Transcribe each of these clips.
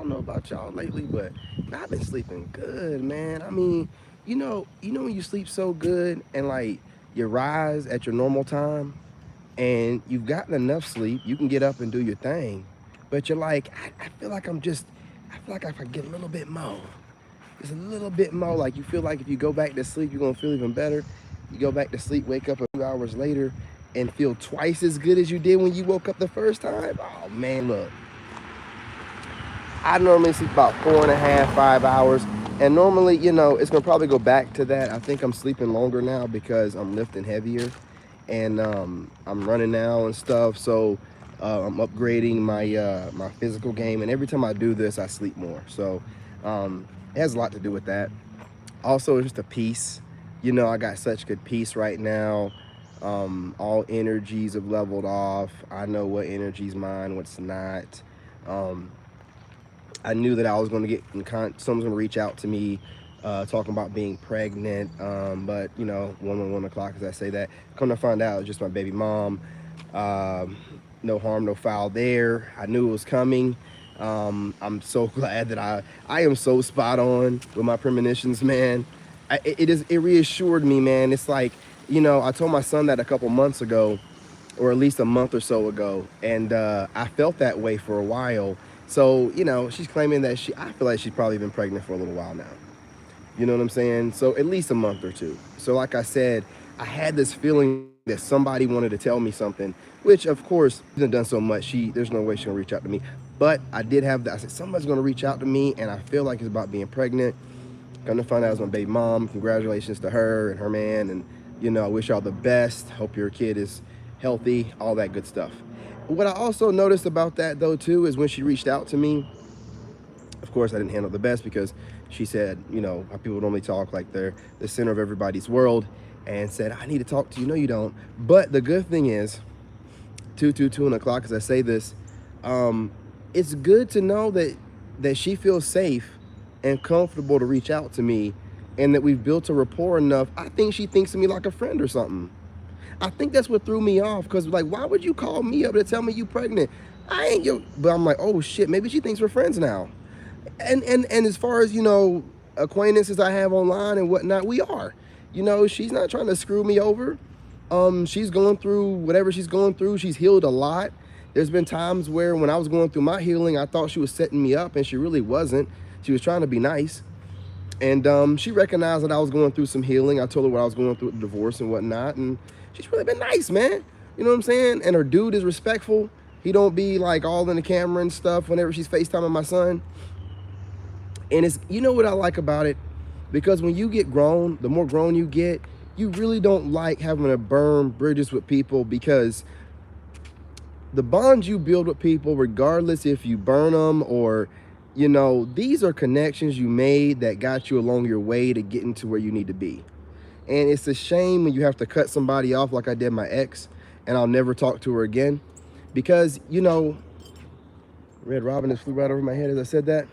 don't know about y'all lately, but I've been sleeping good, man. I mean, when you sleep so good and like you rise at your normal time and you've gotten enough sleep, you can get up and do your thing. But you're like, I feel like I feel like if I get a little bit more, just a little bit more, like you feel like if you go back to sleep, you're gonna feel even better. You go back to sleep, wake up a few hours later, and feel twice as good as you did when you woke up the first time. Oh man, look, I normally sleep about 4.5, 5 hours. And normally, it's gonna probably go back to that. I think I'm sleeping longer now because I'm lifting heavier and I'm running now and stuff. So I'm upgrading my physical game. And every time I do this, I sleep more. So it has a lot to do with that. Also, just a peace. I got such good peace right now. All energies have leveled off. I know what energy's mine, what's not. Um, I knew that I was going to get someone's going to reach out to me talking about being pregnant. But 1 o'clock, as I say that, come to find out, it was just my baby mom. Um, no harm, no foul there. I knew it was coming. I'm so glad that I am so spot on with my premonitions, man. It reassured me, man. It's like, I told my son that a couple months ago, or at least a month or so ago, and I felt that way for a while. So she's claiming that I feel like she's probably been pregnant for a little while now. You know what I'm saying? So at least a month or two. So like I said, I had this feeling that somebody wanted to tell me something, which of course she's done so much. There's no way she's gonna reach out to me. But I did have that. I said somebody's gonna reach out to me, and I feel like it's about being pregnant. Come to find out, it was my baby mom. Congratulations to her and her man, and I wish y'all the best. Hope your kid is healthy, all that good stuff. What I also noticed about that though too is when she reached out to me, of course I didn't handle the best because she said, how people normally talk like they're the center of everybody's world, and said, I need to talk to you. No, you don't. But the good thing is, 2 o'clock, as I say this, it's good to know that she feels safe and comfortable to reach out to me, and that we've built a rapport enough. I think she thinks of me like a friend or something. I think that's what threw me off, because like, why would you call me up to tell me you pregnant? I ain't your. But I'm like, oh shit, maybe she thinks we're friends now. And as far as acquaintances I have online and whatnot, we are. She's not trying to screw me over. She's going through whatever she's going through. She's healed a lot. There's been times where when I was going through my healing, I thought she was setting me up, and she really wasn't. She was trying to be nice. And she recognized that I was going through some healing. I told her what I was going through with the divorce and whatnot, and she's really been nice, man. You know what I'm saying? And her dude is respectful. He don't be like all in the camera and stuff whenever she's FaceTiming my son. And it's, what I like about it? Because when you get grown, the more grown you get, you really don't like having to burn bridges with people, because the bonds you build with people, regardless if you burn them or, these are connections you made that got you along your way to getting to where you need to be. And it's a shame when you have to cut somebody off like I did my ex, and I'll never talk to her again. Because, Red Robin just flew right over my head as I said that.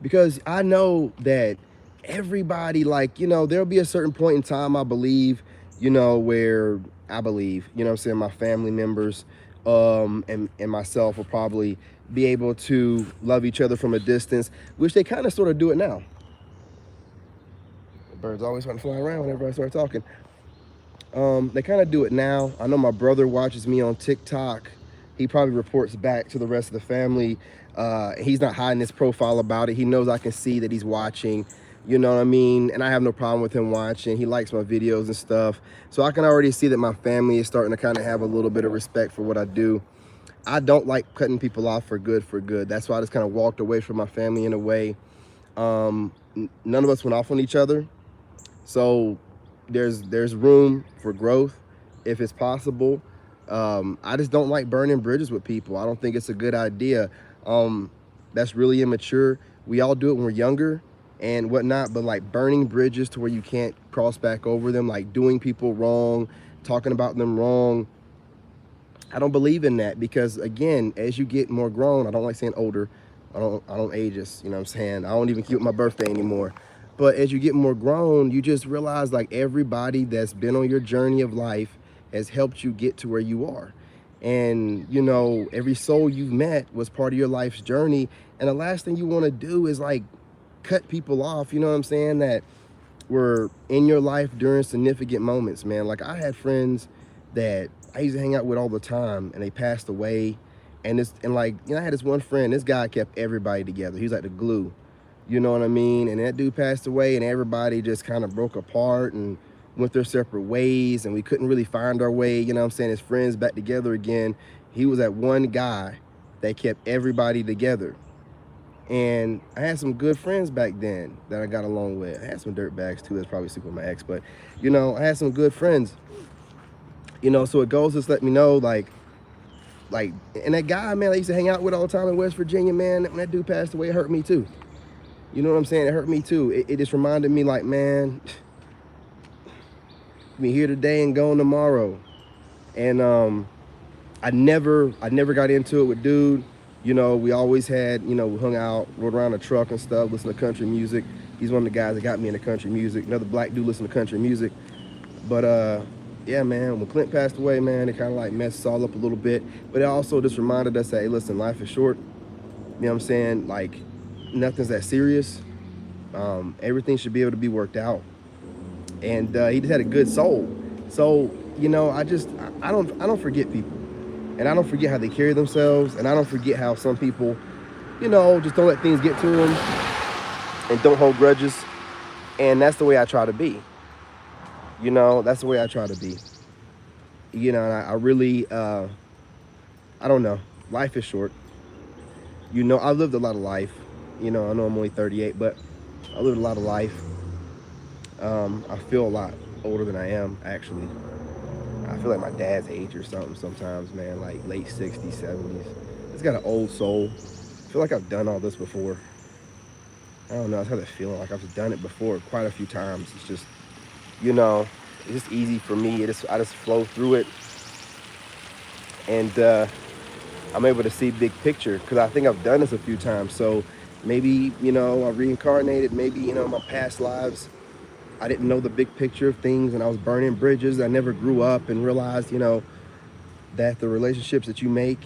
Because I know that everybody, like, there'll be a certain point in time, I believe, where I believe, what I'm saying, my family members and myself will probably be able to love each other from a distance, which they kind of sort of do it now. The birds always want to fly around whenever I start talking. They kind of do it now. I know my brother watches me on TikTok. He probably reports back to the rest of the family. He's not hiding his profile about it. He knows I can see that he's watching, you know what I mean? And I have no problem with him watching. He likes my videos and stuff. So I can already see that my family is starting to kind of have a little bit of respect for what I do. I don't like cutting people off for good. That's why I just kind of walked away from my family in a way. None of us went off on each other. So there's room for growth if it's possible. I just don't like burning bridges with people. I don't think it's a good idea. That's really immature. We all do it when we're younger and whatnot, but like burning bridges to where you can't cross back over them, like doing people wrong, talking about them wrong, I don't believe in that, because again, as you get more grown, I don't like saying older, I don't age us, you know what I'm saying? I don't even keep my birthday anymore. But as you get more grown, you just realize like everybody that's been on your journey of life has helped you get to where you are. And, you know, every soul you've met was part of your life's journey. And the last thing you want to do is like cut people off, you know what I'm saying, that were in your life during significant moments, man. Like I had friends that I used to hang out with all the time and they passed away. And like, you know, I had this one friend, this guy kept everybody together. He was like the glue. You know what I mean? And that dude passed away and everybody just kind of broke apart and went their separate ways, and we couldn't really find our way, you know what I'm saying, as friends back together again. He was that one guy that kept everybody together. And I had some good friends back then that I got along with. I had some dirt bags too. That's probably super with my ex, but you know, I had some good friends. You know, so it goes to let me know, and that guy, man, I used to hang out with all the time in West Virginia, man. When that dude passed away, it hurt me too. You know what I'm saying? It hurt me too. It just reminded me, like, man, we here today and gone tomorrow. And I never got into it with dude. You know, we always had, you know, we hung out, rode around the truck and stuff, listen to country music. He's one of the guys that got me into country music. Another black dude listened to country music. But yeah, man, when Clint passed away, man, it kind of like messed us all up a little bit. But it also just reminded us that, hey, listen, life is short. You know what I'm saying? Like, nothing's that serious. Everything should be able to be worked out. And he just had a good soul. So, you know, I don't forget people. And I don't forget how they carry themselves. And I don't forget how some people, you know, just don't let things get to them and don't hold grudges. And that's the way I try to be. You know, that's the way I try to be. You know, and I really, I don't know. Life is short. You know, I lived a lot of life. You know, I know I'm only 38, but I lived a lot of life. I feel a lot older than I am, actually. I feel like my dad's age or something sometimes, man, like late 60s, 70s. It's got an old soul. I feel like I've done all this before. I don't know, I have that feeling like I've done it before quite a few times. It's just, you know, it's just easy for me. I just flow through it. And I'm able to see big picture because I think I've done this a few times. So maybe, you know, I reincarnated. Maybe, you know, in my past lives, I didn't know the big picture of things and I was burning bridges. I never grew up and realized, you know, that the relationships that you make,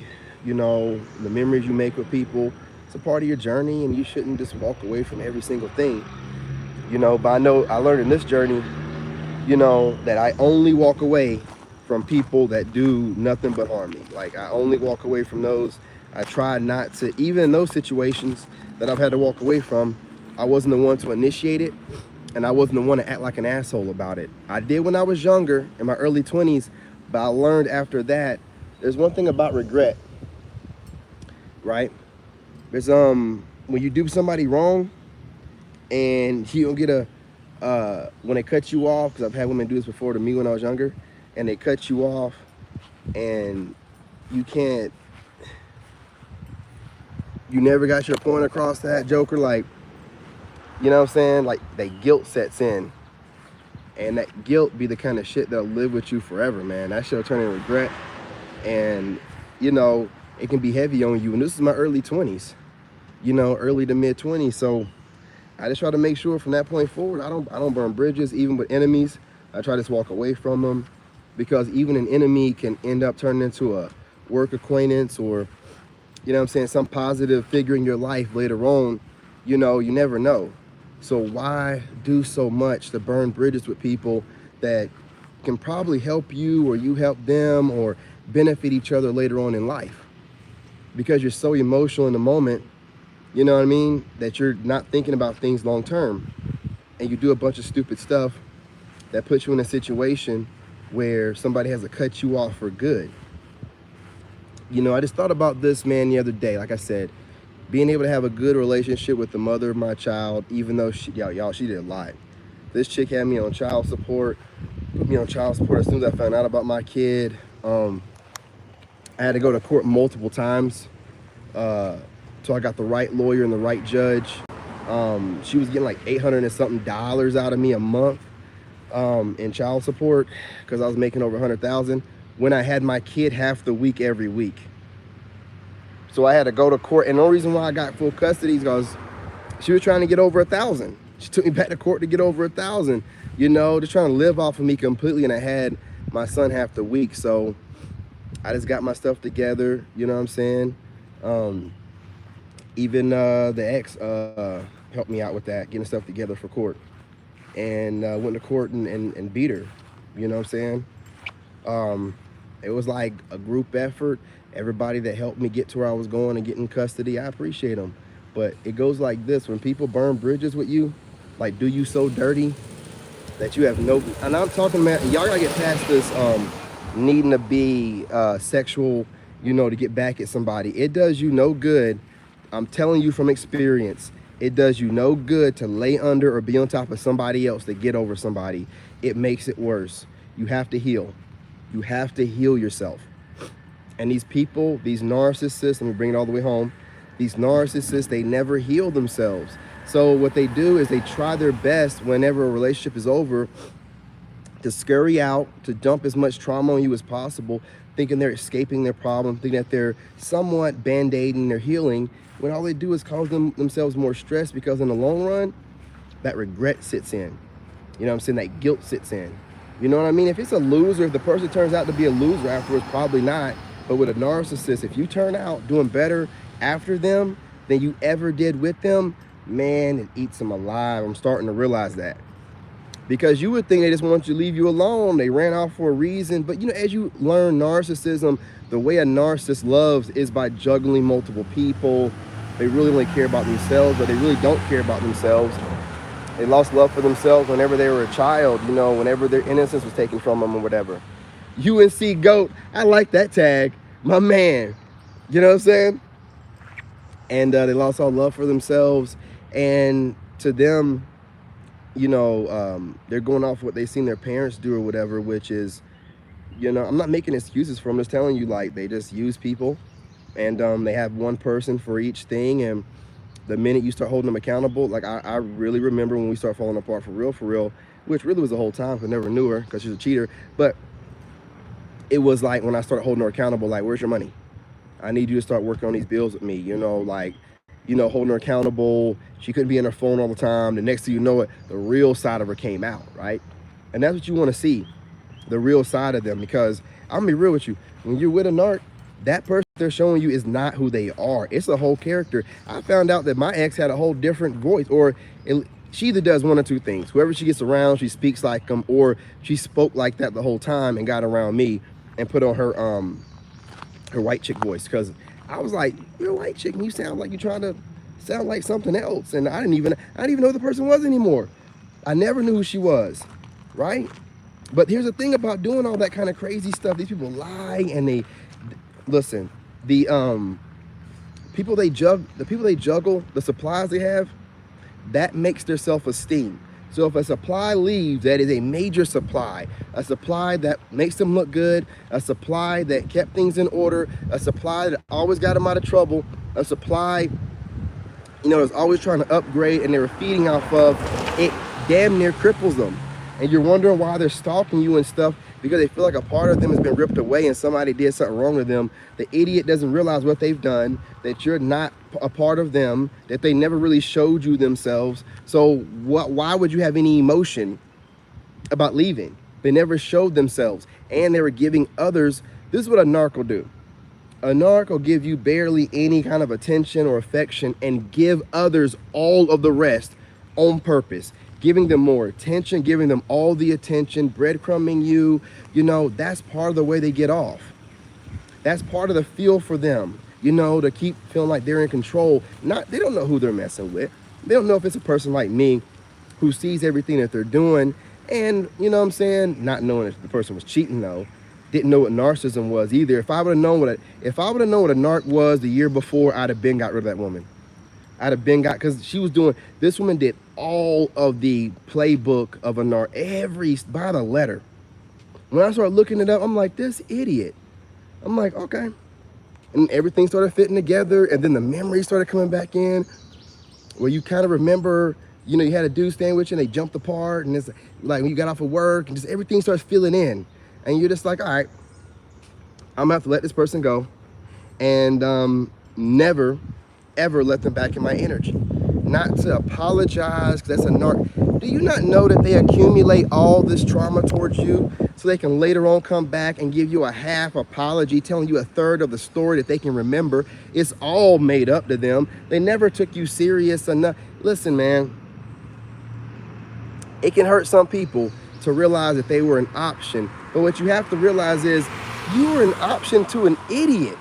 you know, the memories you make with people, it's a part of your journey and you shouldn't just walk away from every single thing, you know. But I know I learned in this journey, you know, that I only walk away from people that do nothing but harm me. Like, I only walk away from those. I try not to, even in those situations that I've had to walk away from, I wasn't the one to initiate it. And I wasn't the one to act like an asshole about it. I did when I was younger, in my early 20s, but I learned after that, there's one thing about regret, right? There's when you do somebody wrong and you don't get when they cut you off, because I've had women do this before to me when I was younger, and they cut you off and you never got your point across that joker, like, you know what I'm saying? Like, that guilt sets in. And that guilt be the kind of shit that'll live with you forever, man. That shit'll turn into regret. And, you know, it can be heavy on you. And this is my early 20s. You know, early to mid 20s. So I just try to make sure from that point forward, I don't burn bridges, even with enemies. I try to just walk away from them. Because even an enemy can end up turning into a work acquaintance or, you know what I'm saying, some positive figure in your life later on. You know, you never know. So why do so much to burn bridges with people that can probably help you or you help them or benefit each other later on in life? Because you're so emotional in the moment, you know what I mean, that you're not thinking about things long term. And you do a bunch of stupid stuff that puts you in a situation where somebody has to cut you off for good. You know, I just thought about this, man, the other day. Like I said, being able to have a good relationship with the mother of my child, even though she did a lot. This chick had me on child support, put me on child support as soon as I found out about my kid. I had to go to court multiple times, so I got the right lawyer and the right judge. She was getting like $800 and something out of me a month in child support because I was making over $100,000 when I had my kid half the week every week. So I had to go to court, and the only reason why I got full custody is because she was trying to get over $1,000. She took me back to court to get over $1,000, you know, just trying to live off of me completely, and I had my son half the week. So I just got my stuff together. You know what I'm saying? Um, Even the ex helped me out with that, getting stuff together for court, and went to court and beat her. You know what I'm saying? Um, it was like a group effort. Everybody that helped me get to where I was going and get in custody, I appreciate them. But it goes like this: when people burn bridges with you, like do you so dirty that you have no. And I'm talking about y'all gotta get past this needing to be sexual, you know, to get back at somebody. It does you no good. I'm telling you from experience, it does you no good to lay under or be on top of somebody else to get over somebody. It makes it worse. You have to heal. You have to heal yourself. And these people, these narcissists, let me bring it all the way home. These narcissists, they never heal themselves. So what they do is they try their best whenever a relationship is over to scurry out, to dump as much trauma on you as possible, thinking they're escaping their problem, thinking that they're somewhat band-aiding their healing, when all they do is cause themselves more stress, because in the long run, that regret sits in. You know what I'm saying? That guilt sits in. You know what I mean? If it's a loser, if the person turns out to be a loser afterwards, probably not. But with a narcissist, if you turn out doing better after them than you ever did with them, man, it eats them alive. I'm starting to realize that. Because you would think they just want you to leave you alone. They ran off for a reason. But, you know, as you learn narcissism, the way a narcissist loves is by juggling multiple people. They really only care about themselves, but they really don't care about themselves. They lost love for themselves whenever they were a child, you know, whenever their innocence was taken from them or whatever. UNC GOAT, I like that tag. My man. You know what I'm saying? And they lost all love for themselves. And to them, you know, they're going off what they've seen their parents do or whatever, which is, you know, I'm not making excuses for them. I'm just telling you, like, they just use people, and they have one person for each thing. And the minute you start holding them accountable, like I really remember when we started falling apart for real, which really was the whole time, because I never knew her because she's a cheater. But it was like when I started holding her accountable, like, where's your money? I need you to start working on these bills with me, you know, like, you know, holding her accountable. She couldn't be on her phone all the time. The next thing you know it, the real side of her came out, right? And that's what you want to see, the real side of them. Because I'm gonna be real with you, when you're with a narc, that person they're showing you is not who they are. It's a whole character. I found out that my ex had a whole different voice, or she either does one or two things. Whoever she gets around, she speaks like them, or she spoke like that the whole time and got around me and put on her white chick voice. Because I was like, you're a white chick and you sound like you're trying to sound like something else. And I didn't even know who the person was anymore. I never knew who she was, right? But here's the thing about doing all that kind of crazy stuff. These people lie, and they listen. The people they juggle, the supplies they have, that makes their self-esteem. So if a supply leaves, that is a major supply, a supply that makes them look good, a supply that kept things in order, a supply that always got them out of trouble, a supply, you know, that's always trying to upgrade, and they were feeding off of, it damn near cripples them. And you're wondering why they're stalking you and stuff, because they feel like a part of them has been ripped away and somebody did something wrong to them. The idiot doesn't realize what they've done, that you're not a part of them, that they never really showed you themselves. So why would you have any emotion about leaving? They never showed themselves, and they were giving others. This is what a narc will do. A narc will give you barely any kind of attention or affection and give others all of the rest on purpose. Giving them more attention, giving them all the attention, breadcrumbing you, you know, that's part of the way they get off. That's part of the feel for them, you know, to keep feeling like they're in control. They don't know who they're messing with. They don't know if it's a person like me who sees everything that they're doing, and, you know what I'm saying, not knowing if the person was cheating though, didn't know what narcissism was either. If I would have known what a narc was the year before, I'd have been got rid of that woman. Because she was doing, this woman did all of the playbook of a narc, by the letter. When I started looking it up, I'm like, this idiot. I'm like, okay. And everything started fitting together, and then the memories started coming back in, where you kind of remember, you know, you had a dude staying with you and they jumped apart, and it's like when you got off of work, and just everything starts filling in. And you're just like, all right, I'm gonna have to let this person go, and never, ever let them back in my energy. Not to apologize, because that's a narc. Do you not know that they accumulate all this trauma towards you so they can later on come back and give you a half apology, telling you a third of the story that they can remember. It's all made up to them. They never took you serious enough. Listen, man, it can hurt some people to realize that they were an option. But what you have to realize is you were an option to an idiot.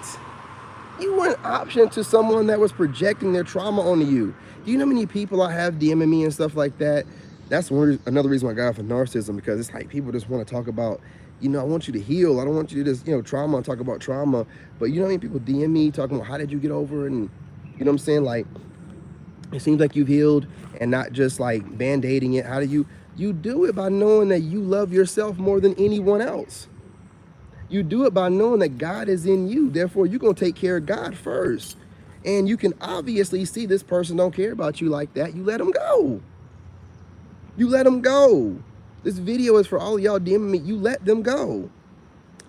You were an option to someone that was projecting their trauma onto you. Do you know how many people I have DMing me and stuff like that? That's another reason why I got off of narcissism, because it's like people just want to talk about, you know, I want you to heal. I don't want you to just, you know, trauma and talk about trauma. But you know how many people DM me talking about how did you get over it? And you know what I'm saying? Like, it seems like you've healed and not just like band-aiding it. How do you do it by knowing that you love yourself more than anyone else. You do it by knowing that God is in you. Therefore, you're going to take care of God first. And you can obviously see this person don't care about you like that. You let them go. You let them go. This video is for all of y'all DMing me. You let them go.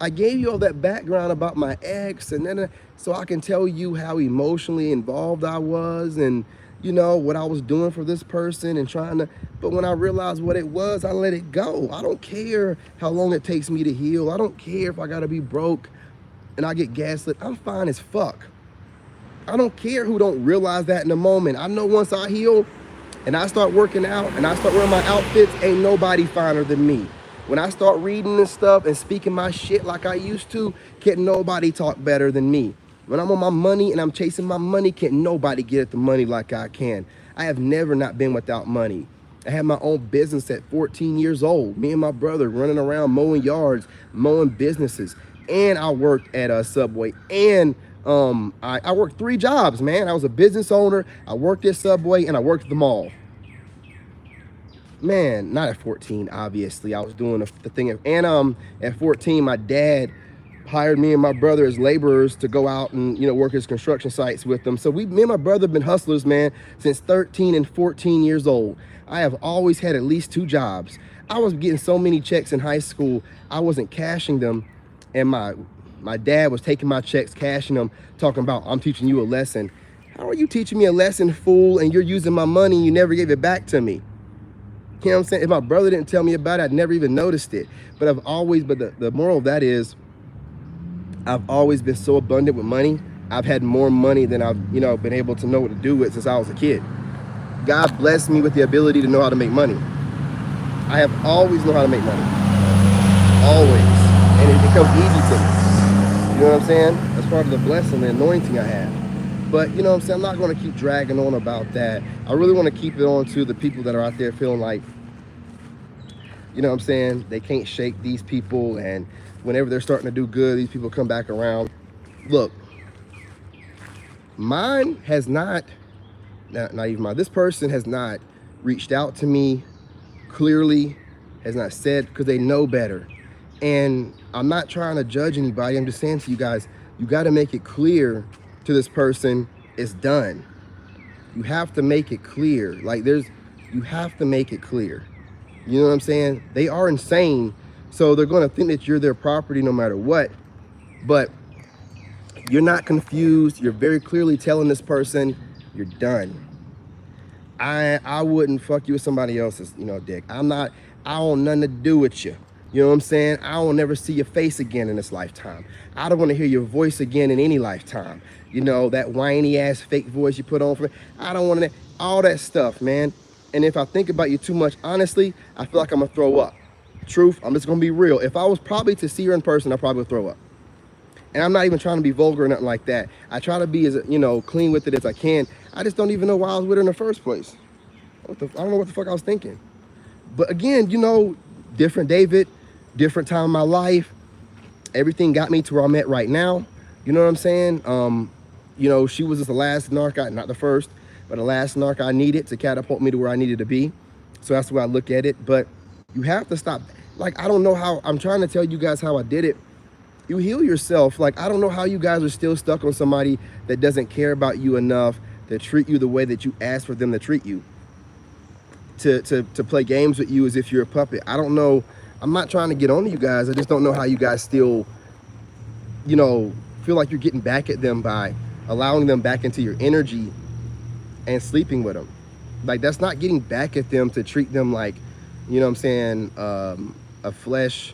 I gave you all that background about my ex, and then so I can tell you how emotionally involved I was, and you know what I was doing for this person and trying to. But when I realized what it was, I let it go. I don't care how long it takes me to heal. I don't care if I gotta be broke and I get gaslit. I'm fine as fuck. I don't care who don't realize that in the moment. I know once I heal and I start working out and I start wearing my outfits, ain't nobody finer than me. When I start reading and stuff and speaking my shit like I used to, can't nobody talk better than me. When I'm on my money and I'm chasing my money, can't nobody get at the money like I can. I have never not been without money. I had my own business at 14 years old. Me and my brother running around mowing yards, mowing businesses. And I worked at a Subway. And I worked 3 jobs, man. I was a business owner. I worked at Subway and I worked at the mall. Man, not at 14, obviously. I was doing the thing. And at 14, my dad hired me and my brother as laborers to go out and, you know, work his construction sites with them. So me and my brother have been hustlers, man, since 13 and 14 years old. I have always had at least 2 jobs. I was getting so many checks in high school, I wasn't cashing them. And my dad was taking my checks, cashing them, talking about, I'm teaching you a lesson. How are you teaching me a lesson, fool, and you're using my money and you never gave it back to me? You know what I'm saying? If my brother didn't tell me about it, I'd never even noticed it. But the moral of that is, I've always been so abundant with money. I've had more money than I've, you know, been able to know what to do with since I was a kid. God blessed me with the ability to know how to make money. I have always known how to make money. Always. And it becomes easy to me. You know what I'm saying? That's part of the blessing, the anointing I have. But, you know what I'm saying? I'm not going to keep dragging on about that. I really want to keep it on to the people that are out there feeling like, you know what I'm saying, they can't shake these people, and whenever they're starting to do good, these people come back around. Look, mine has not even mine. This person has not reached out to me clearly, has not said, because they know better. And I'm not trying to judge anybody. I'm just saying to you guys, you got to make it clear to this person, it's done. You have to make it clear. Like you have to make it clear. You know what I'm saying? They are insane. So they're going to think that you're their property no matter what. But you're not confused. You're very clearly telling this person, you're done. I wouldn't fuck you with somebody else's, you know, dick. I want nothing to do with you. You know what I'm saying? I will never see your face again in this lifetime. I don't want to hear your voice again in any lifetime. You know, that whiny ass fake voice you put on for me. I don't want to, all that stuff, man. And if I think about you too much, honestly, I feel like I'm going to throw up. Truth, I'm just going to be real. If I was probably to see her in person, I probably would throw up. And I'm not even trying to be vulgar or nothing like that. I try to be as, you know, clean with it as I can. I just don't even know why I was with her in the first place. I don't know what the fuck I was thinking. But again, you know, different David, different time in my life. Everything got me to where I'm at right now. You know what I'm saying? You know, she was just the last narc, not the first, but the last narc I needed to catapult me to where I needed to be. So that's the way I look at it. But you have to stop. Like, I don't know how, I'm trying to tell you guys how I did it. You heal yourself. Like, I don't know how you guys are still stuck on somebody that doesn't care about you enough to treat you the way that you asked for them to treat you. To play games with you as if you're a puppet. I don't know. I'm not trying to get on to you guys. I just don't know how you guys still, you know, feel like you're getting back at them by allowing them back into your energy and sleeping with them. Like, that's not getting back at them to treat them like, you know what I'm saying, a flesh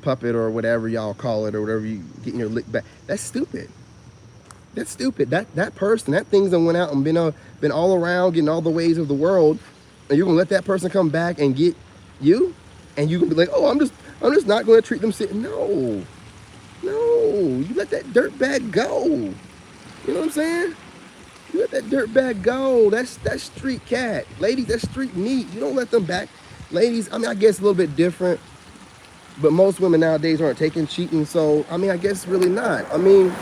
puppet or whatever y'all call it, or whatever you getting your lick back. That's stupid. That's stupid. That person, that thing's that went out and been all around getting all the ways of the world, and you're gonna let that person come back and get you, and you can be like, oh, I'm just not gonna treat them. No, you let that dirt bag go. You know what I'm saying? You let that dirt bag go. That's street cat, ladies. That's street meat. You don't let them back, ladies. I mean, I guess a little bit different, but most women nowadays aren't taking cheating. So I mean, I guess really not. I mean,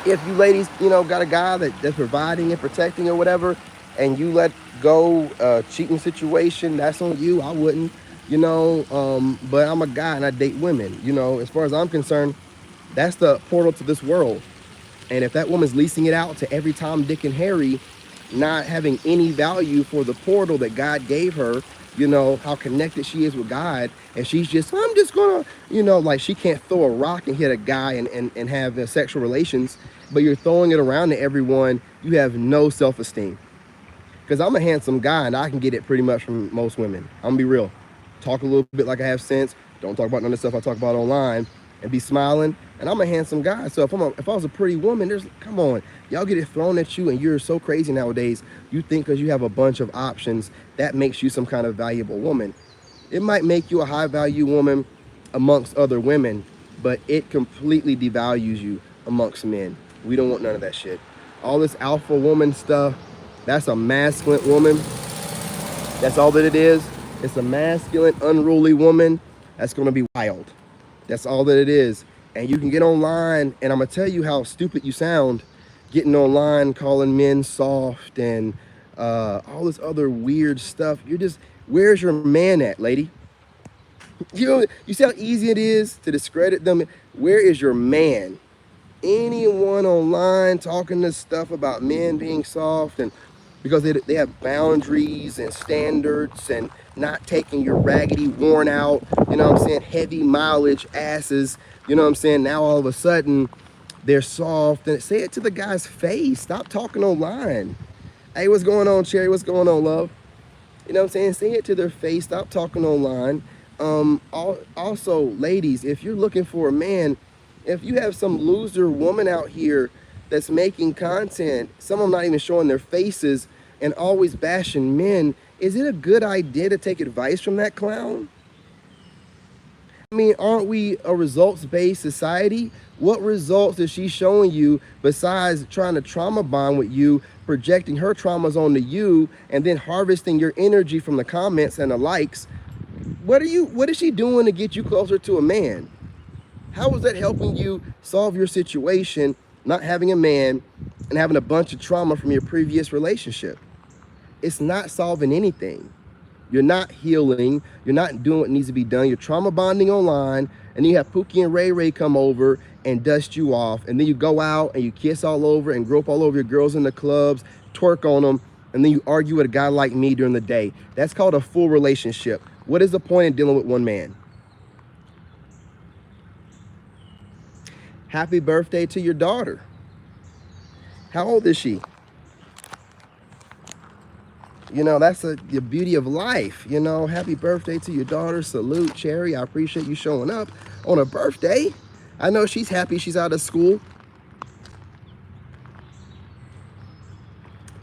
if you ladies, got a guy that's providing and protecting or whatever, and you let go cheating situation, that's on you. I wouldn't, but I'm a guy and I date women. As far as I'm concerned, that's the portal to this world. And if that woman's leasing it out to every Tom, Dick, and Harry, not having any value for the portal that God gave her, how connected she is with God, and she's just, I'm just gonna, like she can't throw a rock and hit a guy and have sexual relations, but you're throwing it around to everyone, you have no self-esteem. Because I'm a handsome guy and I can get it pretty much from most women. I'm gonna be real. Talk a little bit like I have sense. Don't talk about none of the stuff I talk about online, and be smiling. And I'm a handsome guy. So if I was a pretty woman, come on, y'all get it thrown at you, and you're so crazy nowadays. You think because you have a bunch of options, that makes you some kind of valuable woman. It might make you a high value woman amongst other women, but it completely devalues you amongst men. We don't want none of that shit. All this alpha woman stuff, that's a masculine woman. That's all that it is. It's a masculine, unruly woman that's gonna be wild. That's all that it is. And you can get online, and I'm gonna tell you how stupid you sound getting online, calling men soft and all this other weird stuff. Where's your man at, lady? You see how easy it is to discredit them? Where is your man? Anyone online talking this stuff about men being soft, and because they have boundaries and standards and not taking your raggedy, worn out, heavy mileage asses, now all of a sudden they're soft. And say it to the guy's face. Stop talking online. Hey, what's going on, Cherry? What's going on, love? Say it to their face. Stop talking online. Also, ladies, if you're looking for a man, if you have some loser woman out here that's making content, some of them not even showing their faces and always bashing men, is it a good idea to take advice from that clown? I mean, aren't we a results-based society? What results is she showing you besides trying to trauma bond with you, projecting her traumas onto you, and then harvesting your energy from the comments and the likes? What is she doing to get you closer to a man? How is that helping you solve your situation, not having a man and having a bunch of trauma from your previous relationship? It's not solving anything. You're not healing. You're not doing what needs to be done. You're trauma bonding online, and then you have Pookie and Ray Ray come over and dust you off, and then you go out and you kiss all over and grope all over your girls in the clubs, twerk on them, and then you argue with a guy like me during the day. That's called a full relationship. What is the point in dealing with one man? Happy birthday to your daughter. How old is she? That's the beauty of life. Happy birthday to your daughter. Salute, Cherry. I appreciate you showing up on her birthday. I know she's happy she's out of school.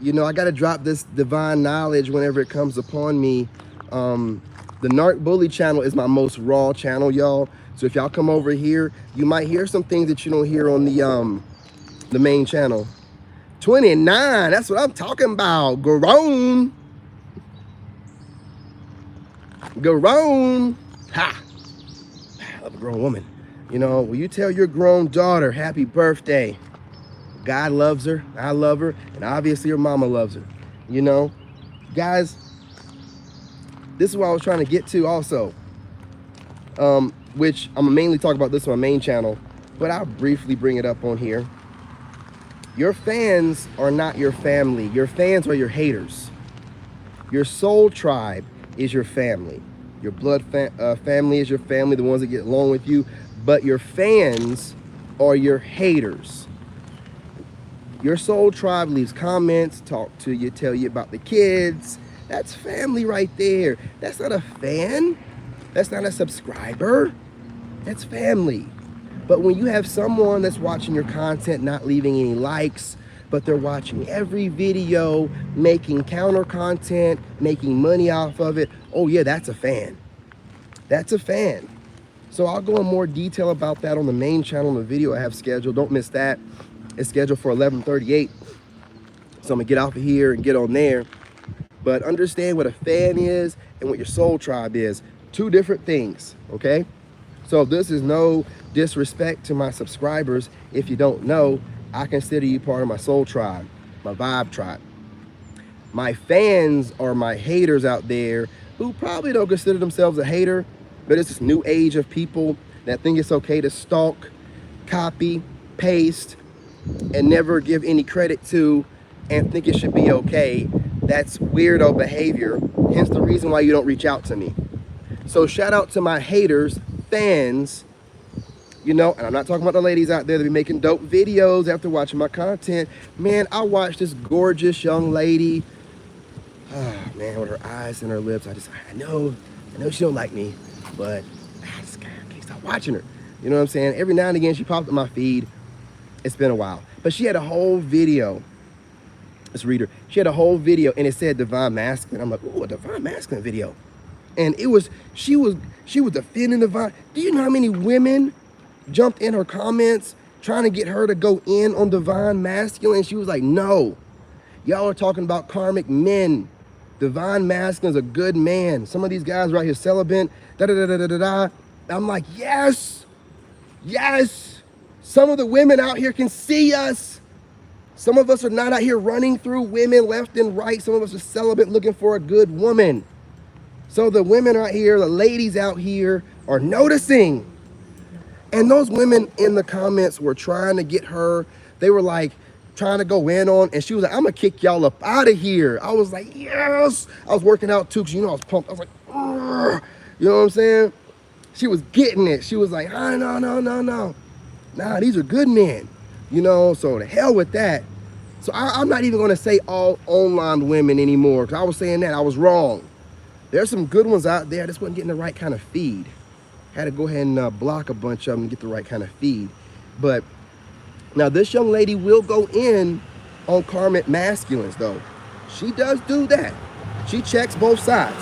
I got to drop this divine knowledge whenever it comes upon me. The Narc Bully channel is my most raw channel, y'all. So if y'all come over here, you might hear some things that you don't hear on the main channel. 29, that's what I'm talking about. Grown. Ha! I love a grown woman. Will you tell your grown daughter happy birthday? God loves her, I love her, and obviously her mama loves her. Guys, this is what I was trying to get to also. Which I'm mainly talking about this on my main channel, but I'll briefly bring it up on here. Your fans are not your family. Your fans are your haters. Your soul tribe is your family. Your blood family is your family, the ones that get along with you. But your fans are your haters. Your soul tribe leaves comments, talk to you, tell you about the kids. That's family right there. That's not a fan. That's not a subscriber. That's family. But when you have someone that's watching your content, not leaving any likes, but they're watching every video, making counter content, making money off of it, oh yeah, that's a fan. That's a fan. So I'll go in more detail about that on the main channel in the video I have scheduled. Don't miss that. It's scheduled for 11:38. So I'm gonna get off of here and get on there. But understand what a fan is and what your soul tribe is. Two different things, okay? So this is no disrespect to my subscribers. If you don't know, I consider you part of my soul tribe, my vibe tribe. My fans are my haters out there who probably don't consider themselves a hater, but it's this new age of people that think it's okay to stalk, copy, paste, and never give any credit to and think it should be okay. That's weirdo behavior, hence the reason why you don't reach out to me. So shout out to my haters, fans, you know, and I'm not talking about the ladies out there that be making dope videos after watching my content. Man, I watched this gorgeous young lady, man, with her eyes and her lips. I know she don't like me, but I just can't stop watching her. You know what I'm saying? Every now and again, she popped up my feed. It's been a while, but she had a whole video. Let's read her. She had a whole video and it said divine masculine. I'm like, ooh, a divine masculine video. And it was, she was defending divine. Do you know how many women jumped in her comments trying to get her to go in on divine masculine? She was like, no, y'all are talking about karmic men. Divine masculine is a good man. Some of these guys right here celibate, da-da-da-da-da-da. I'm like, yes, yes. Some of the women out here can see us. Some of us are not out here running through women left and right. Some of us are celibate looking for a good woman. So the women out here, the ladies out here are noticing. And those women in the comments were trying to get her. They were like trying to go in on, and she was like, I'm gonna kick y'all up out of here. I was like, yes. I was working out too, because you know I was pumped. I was like, ugh. You know what I'm saying? She was getting it. She was like, oh, no. Nah, these are good men. You know, so to hell with that. So I'm not even gonna say all online women anymore, because I was saying that, I was wrong. There's some good ones out there. I just wasn't getting the right kind of feed. Had to go ahead and block a bunch of them and get the right kind of feed. But now this young lady will go in on karmic masculines though. She does do that. She checks both sides.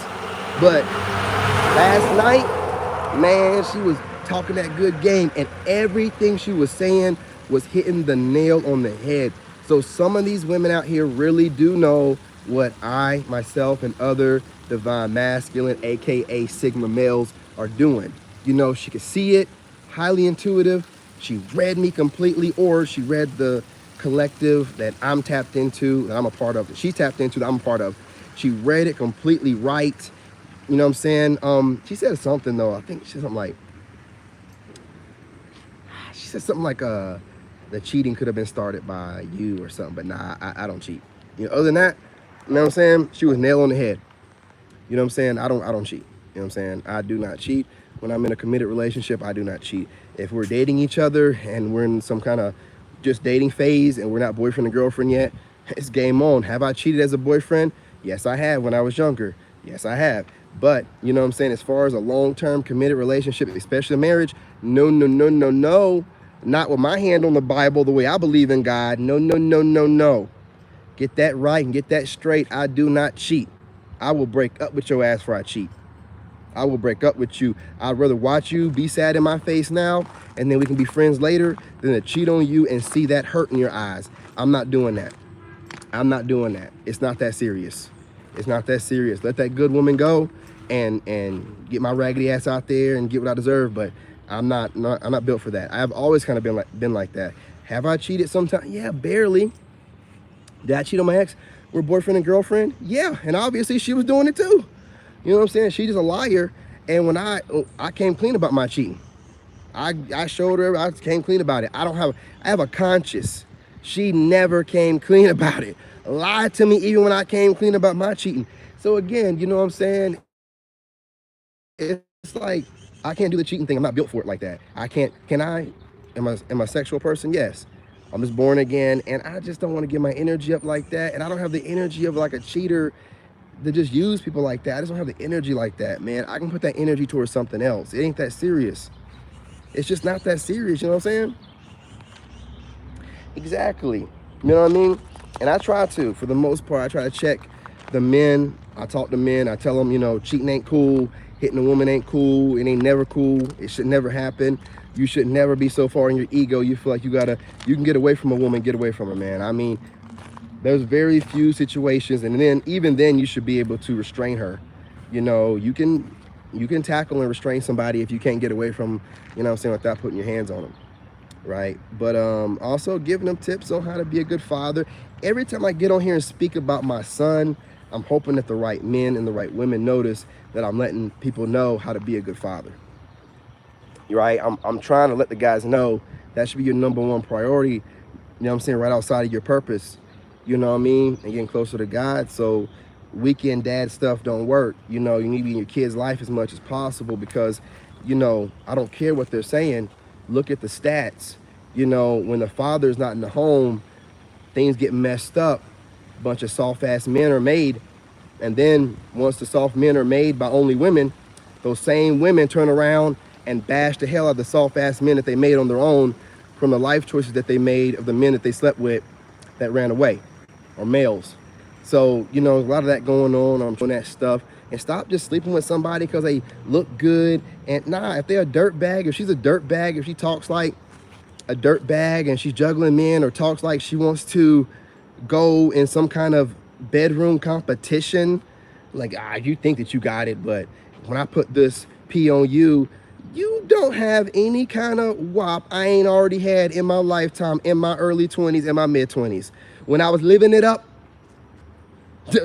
But last night, man, she was talking that good game, and everything she was saying was hitting the nail on the head. So some of these women out here really do know what I, myself, and other divine masculine, aka Sigma males, are doing. You know, she could see it, highly intuitive. She read me completely, or she read the collective that I'm tapped into, that I'm a part of, that she tapped into, that I'm a part of. She read it completely right. You know what I'm saying? She said something though. I think she said something like, the cheating could have been started by you or something, but nah, I don't cheat. You know, other than that, you know what I'm saying? She was nail on the head. You know what I'm saying? I don't cheat. You know what I'm saying? I do not cheat. When I'm in a committed relationship, I do not cheat. If we're dating each other and we're in some kind of just dating phase and we're not boyfriend and girlfriend yet, it's game on. Have I cheated as a boyfriend? Yes, I have when I was younger. Yes, I have. But, you know what I'm saying, as far as a long-term committed relationship, especially marriage, no. Not with my hand on the Bible, the way I believe in God. No. Get that right and get that straight. I do not cheat. I will break up with your ass before I cheat. I will break up with you. I'd rather watch you be sad in my face now, and then we can be friends later, than to cheat on you and see that hurt in your eyes. I'm not doing that. I'm not doing that. It's not that serious. It's not that serious. Let that good woman go and get my raggedy ass out there and get what I deserve, but I'm not built for that. I've always kind of been like that. Have I cheated sometimes? Yeah, barely. Did I cheat on my ex? We're boyfriend and girlfriend? Yeah, and obviously she was doing it too. You know what I'm saying? She's just a liar. And when I came clean about my cheating. I showed her, I came clean about it. I have a conscience. She never came clean about it. Lied to me even when I came clean about my cheating. So again, you know what I'm saying? It's like, I can't do the cheating thing. I'm not built for it like that. I can't, can I? Am I a sexual person? Yes. I'm just born again, and I just don't want to give my energy up like that. And I don't have the energy of like a cheater to just use people like that. I just don't have the energy like that, man. I can put that energy towards something else. It ain't that serious. It's just not that serious, you know what I'm saying? Exactly. You know what I mean? And I try to, for the most part, I try to check the men. I talk to men. I tell them, you know, cheating ain't cool. Hitting a woman ain't cool. It ain't never cool. It should never happen. You should never be so far in your ego. You feel like you can get away from a woman, get away from her, man. I mean, there's very few situations. And then, even then, you should be able to restrain her. You know, you can tackle and restrain somebody if you can't get away from, you know what I'm saying, without putting your hands on them. Right? But also giving them tips on how to be a good father. Every time I get on here and speak about my son, I'm hoping that the right men and the right women notice that I'm letting people know how to be a good father. Right? I'm trying to let the guys know that should be your #1 priority, you know what I'm saying, right outside of your purpose, you know what I mean, and getting closer to God. So weekend dad stuff don't work. You know, you need to be in your kid's life as much as possible because, you know, I don't care what they're saying. Look at the stats. You know, when the father's not in the home, things get messed up. A bunch of soft-ass men are made. And then once the soft men are made by only women, those same women turn around and bash the hell out of the soft-ass men that they made on their own from the life choices that they made of the men that they slept with that ran away, or males. So, you know, a lot of that going on. I'm doing that stuff. And stop just sleeping with somebody because they look good. And nah, if they're a dirt bag, if she's a dirt bag, if she talks like a dirt bag and she's juggling men, or talks like she wants to go in some kind of bedroom competition, like, you think that you got it, but when I put this P on you, you don't have any kind of wop I ain't already had in my lifetime, in my early 20s, in my mid 20s, when I was living it up.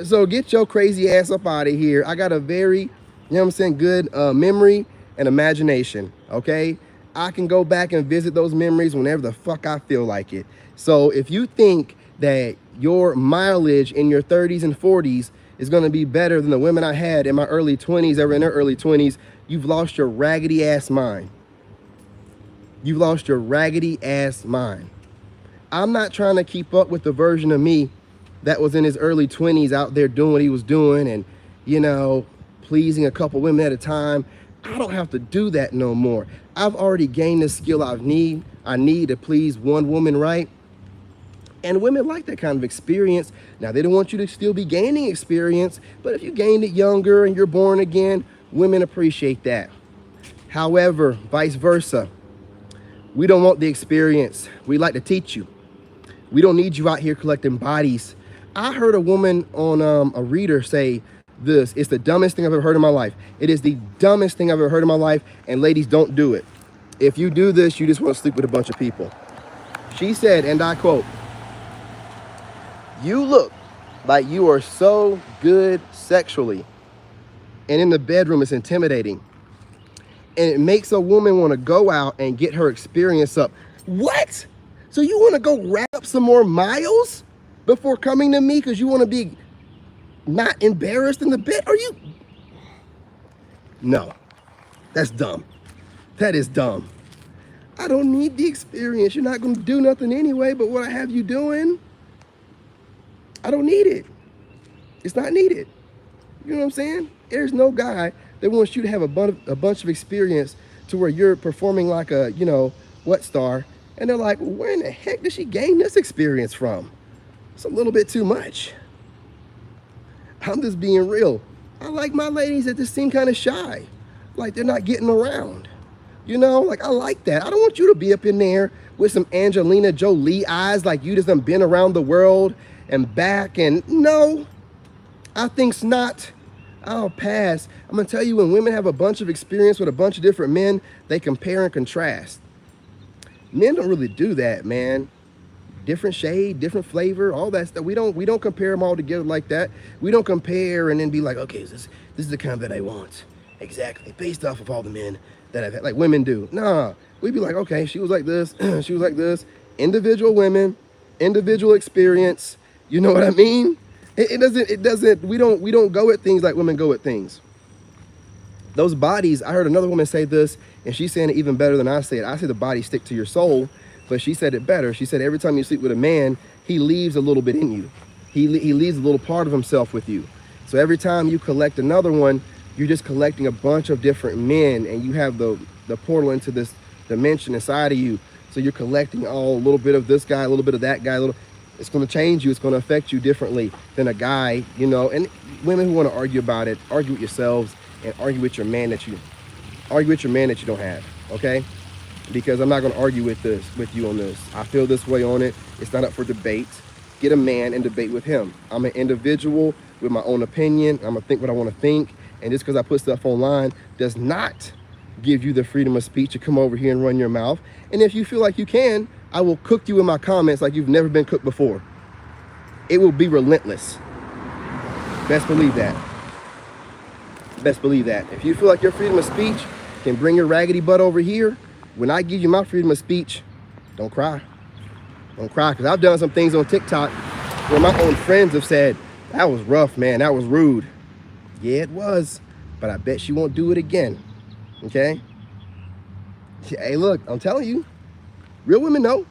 So get your crazy ass up out of here. I got a very, you know what I'm saying, good memory and imagination, okay? I can go back and visit those memories whenever the fuck I feel like it. So if you think that your mileage in your 30s and 40s is going to be better than the women I had in my early 20s that were in their early 20s, you've lost your raggedy ass mind. You've lost your raggedy ass mind. I'm not trying to keep up with the version of me that was in his early 20s out there doing what he was doing and, you know, pleasing a couple women at a time. I don't have to do that no more. I've already gained the skill I need to please one woman right. And women like that kind of experience. Now, they don't want you to still be gaining experience, but if you gained it younger and you're born again, women appreciate that. However, vice versa, we don't want the experience. We like to teach you. We don't need you out here collecting bodies. I heard a woman on a reader say this: it's the dumbest thing I've ever heard in my life. It is the dumbest thing I've ever heard in my life, and ladies, don't do it. If you do this, you just want to sleep with a bunch of people. She said, and I quote, "You look like you are so good sexually, and in the bedroom it's intimidating. And it makes a woman want to go out and get her experience up." What? So you want to go wrap some more miles before coming to me because you want to be not embarrassed in the bed? Are you? No, that's dumb. That is dumb. I don't need the experience. You're not going to do nothing anyway, but what I have you doing, I don't need it. It's not needed. You know what I'm saying? There's no guy that wants you to have a bunch of experience to where you're performing like a, you know, what star. And they're like, where in the heck did she gain this experience from? It's a little bit too much. I'm just being real. I like my ladies that just seem kind of shy. Like they're not getting around. You know, like I like that. I don't want you to be up in there with some Angelina Jolie eyes like you just done been around the world and back. And no, I think's not. I'll pass. I'm going to tell you, when women have a bunch of experience with a bunch of different men, they compare and contrast. Men don't really do that, man. Different shade, different flavor, all that stuff. We don't compare them all together like that. We don't compare and then be like, okay, this is the kind that I want. Exactly. Based off of all the men that I've had, like women do. Nah, we'd be like, okay, she was like this, she was like this. Individual women, individual experience. You know what I mean? It doesn't, we don't go at things like women go at things. Those bodies, I heard another woman say this, and she's saying it even better than I say it. I say the bodies stick to your soul, but she said it better. She said every time you sleep with a man, he leaves a little bit in you. He leaves a little part of himself with you. So every time you collect another one, you're just collecting a bunch of different men, and you have the portal into this dimension inside of you. So you're collecting a little bit of this guy, a little bit of that guy, it's going to change you. It's going to affect you differently than a guy, you know. And women who want to argue about it, argue with yourselves and argue with your man that you don't have, okay? Because I'm not going to argue with you on this. I feel this way on it. It's not up for debate. Get a man and debate with him. I'm an individual with my own opinion. I'm going to think what I want to think. And just because I put stuff online does not give you the freedom of speech to come over here and run your mouth. And if you feel like you can, I will cook you in my comments like you've never been cooked before. It will be relentless. Best believe that. Best believe that. If you feel like your freedom of speech can bring your raggedy butt over here, when I give you my freedom of speech, don't cry. Don't cry, because I've done some things on TikTok where my own friends have said, that was rough, man, that was rude. Yeah, it was, but I bet she won't do it again, okay? Hey, look, I'm telling you, real women know.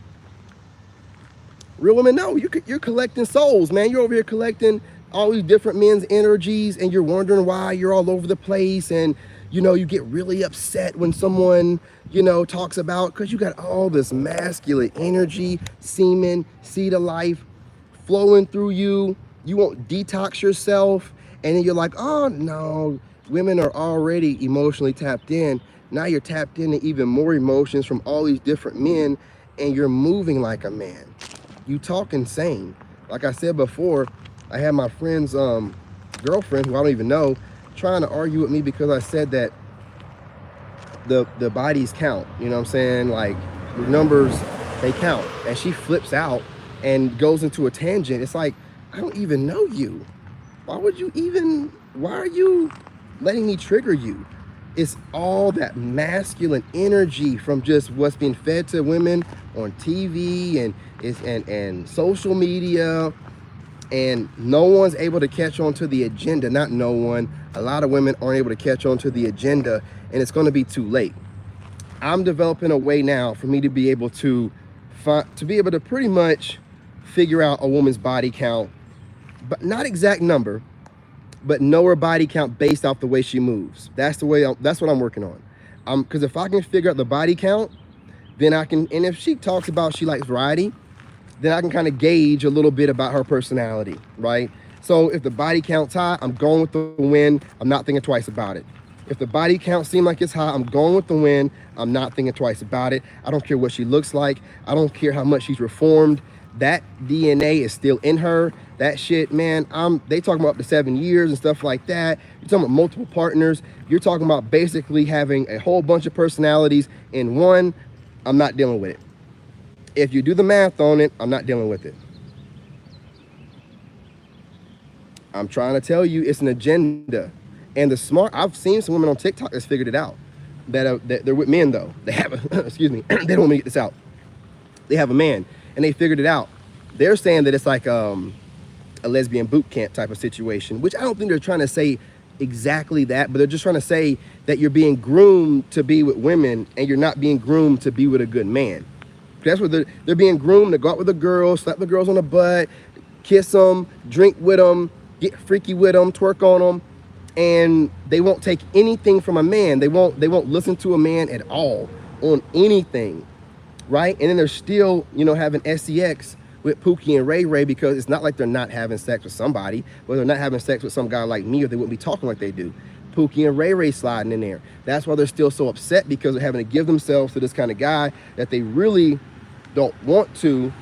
Real women know. You're collecting souls, man. You're over here collecting all these different men's energies, and you're wondering why you're all over the place, and you know, you get really upset when someone, you know, talks about, because you got all this masculine energy, semen, seed of life flowing through you. You won't detox yourself, and then you're like, oh no, women are already emotionally tapped in. Now you're tapped into even more emotions from all these different men, and you're moving like a man. You talk insane. Like I said before, I had my friend's girlfriend, who I don't even know, trying to argue with me because I said that the bodies count. You know what I'm saying? Like, the numbers, they count. And she flips out and goes into a tangent. It's like, I don't even know you. Why are you letting me trigger you? It's all that masculine energy from just what's being fed to women on TV and social media, and no one's able to catch on to the agenda. Not no one. A lot of women aren't able to catch on to the agenda, and it's going to be too late. I'm developing a way now for me to be able to pretty much figure out a woman's body count, but not exact number, but know her body count based off the way she moves. That's what I'm working on. Because if I can figure out the body count, then I can, and if she talks about she likes variety, then I can kind of gauge a little bit about her personality, right? So if the body count's high, I'm going with the win. I'm not thinking twice about it. If the body count seems like it's high, I'm going with the win. I'm not thinking twice about it. I don't care what she looks like. I don't care how much she's reformed. That DNA is still in her. That shit, man, they talking about up to 7 years and stuff like that. You're talking about multiple partners. You're talking about basically having a whole bunch of personalities in one. I'm not dealing with it. If you do the math on it, I'm not dealing with it. I'm trying to tell you, it's an agenda. And I've seen some women on TikTok that's figured it out. That they're with men though. They have excuse me, they don't want me to get this out. They have a man and they figured it out. They're saying that it's like a lesbian boot camp type of situation, which I don't think they're trying to say exactly that, but they're just trying to say that you're being groomed to be with women and you're not being groomed to be with a good man. That's what they're being groomed to go out with the girls, slap the girls on the butt, kiss them, drink with them, get freaky with them, twerk on them, and they won't take anything from a man. They won't listen to a man at all on anything, right? And then they're still, you know, having sex with Pookie and Ray Ray, because it's not like they're not having sex with somebody, but they're not having sex with some guy like me, or they wouldn't be talking like they do. Pookie and Ray Ray sliding in there. That's why they're still so upset, because they're having to give themselves to this kind of guy that they really don't want to